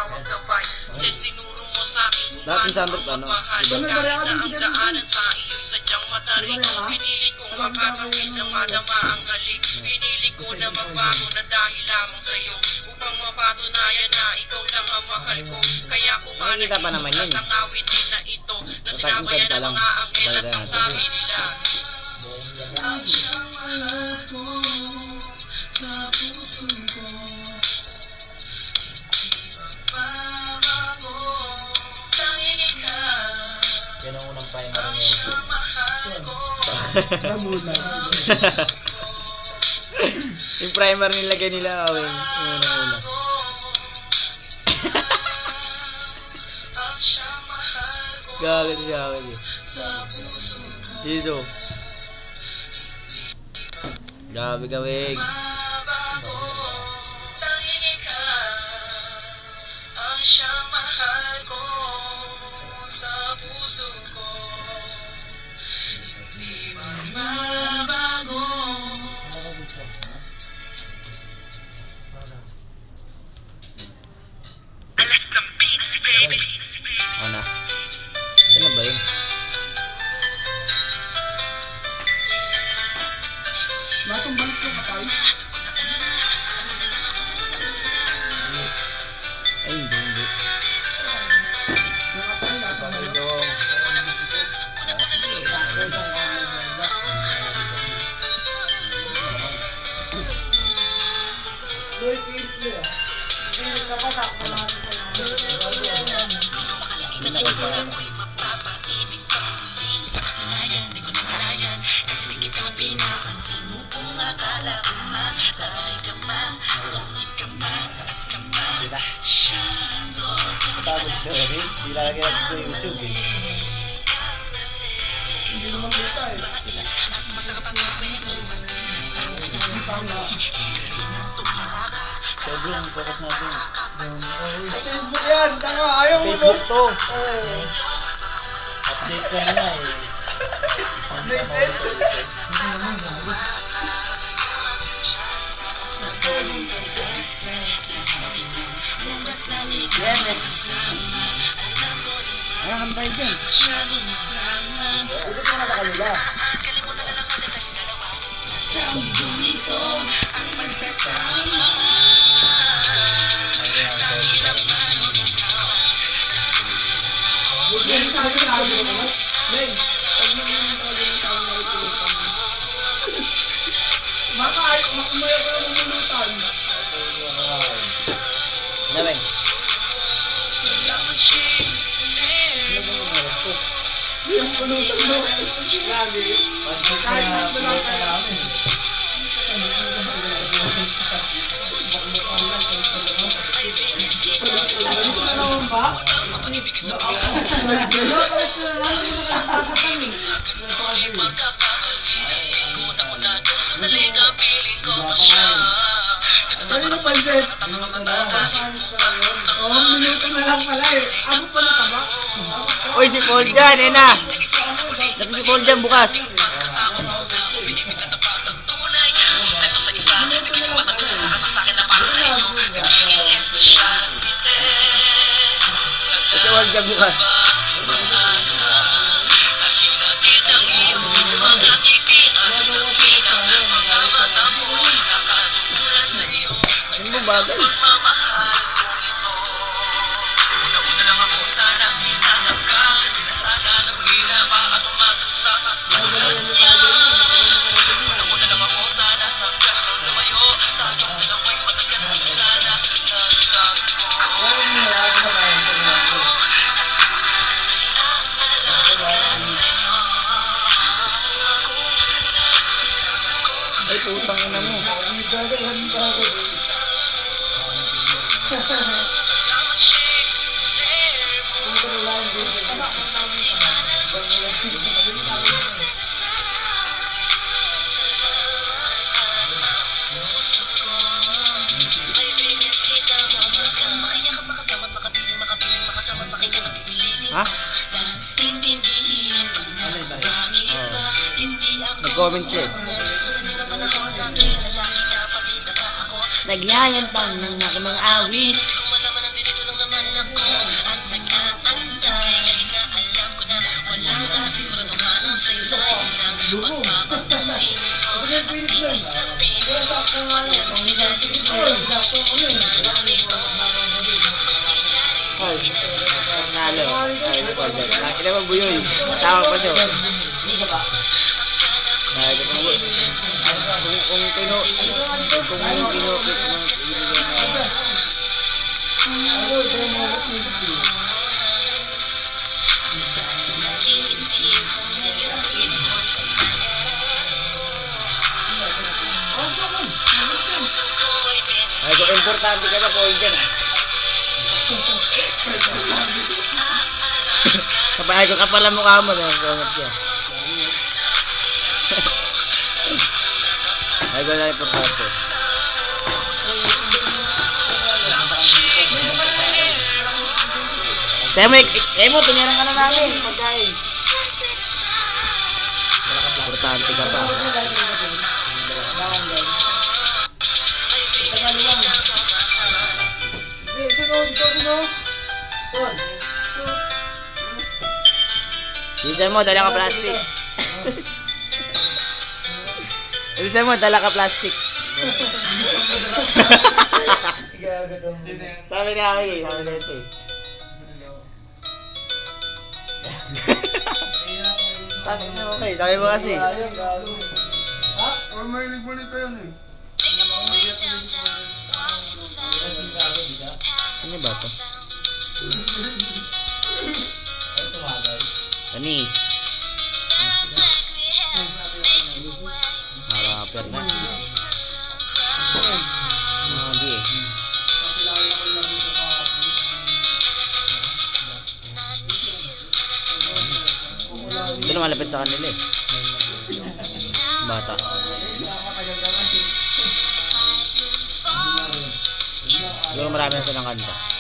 tinawag gabay. Says tinuro mo sa'kin kung Lahat ng paano soundtrack, ano? magmahal. Kahit na ang daanan sa iyong sadyang matarik. Pinili kong makakawin na madama ang halik. Pinili ko na magbago na dahil lamang sa'yo, upang mapatunayan na ikaw lang ang mahal ko. Kaya kung Nakikita pa naman yun. ang awitin na ito, na sinabayan ng mga anghel at ang sabi nila, ang siyang mahal ko sa puso ko, hindi magbabago, tanging ikaw. Yan ang unang primary Ang niya. siyang mahal ko. Yung primer nilagay nila, Aweng. Yung una. Ang siyang mahal ko Gagawin siya, Aweng. sa puso ko. Siso. Grabe ka, Weng. Mabago, tanging ikaw ang siyang mahal ko sa puso ko. Hindi magbabago. Ano? Saan na ba yun? Lasang balik yung katay. Ay, hindi. Yung katay, lasang balik. Boy, Pinky ah. Pinky ka pa sa Tapos na rin, ilalagay natin sa YouTube eh. hindi naman kita eh. Hindi pa nga. Sobrang focus natin. Sa Facebook yan, tanga, ayaw mo Facebook no? to. Oo. Update ka na eh. Yan, eh. Ano kang tayo dyan? Ito po na kanila. Yan, sabi ko na ako naman. Ben, pag naman yung tawag yung tawag na ipulutan mo. Makaay, makumaya ka ng mulutan. Ano, Weng? Yung pulutan mo. Lagi. Kahit na wala ka namin. Gusto na naman ba? Kaya na pansit. Oo, minuto na lang pala eh. Abot pa na taba. Uy, si Paul dyan, eh na. Sabi si Paul dyan bukas. Si Paul dyan bukas. Ano mo bagay? Ay, putang ina mo. Ha? Nag-comment siya eh. Nagyayantang ng aking mga awit. Ay, nalo. Ay, si Paul Jan. Nakita mo buyoy. Tawag pa siya. Ay, ito po. Kung pinukit ng ibigay na. Ay, kung importante ka na po dyan. Kapag ko kapala mukha mo, nakasunod siya. Ay, ko na importante. Sa'yo mo, tinyaran ka na namin. Pagkain. Importante ka pa. Bilisan mo, dala ka plastic. Bilisan mo, dala ka plastic. Sabi na ako eh, sabi na ito eh. Sabi mo kasi. Or may nagbalita yun eh. Ano ba ito? Tanis. Rapper na. DS. Ito na malapit sa kanila eh. Bata. Siguro marami na silang kanta.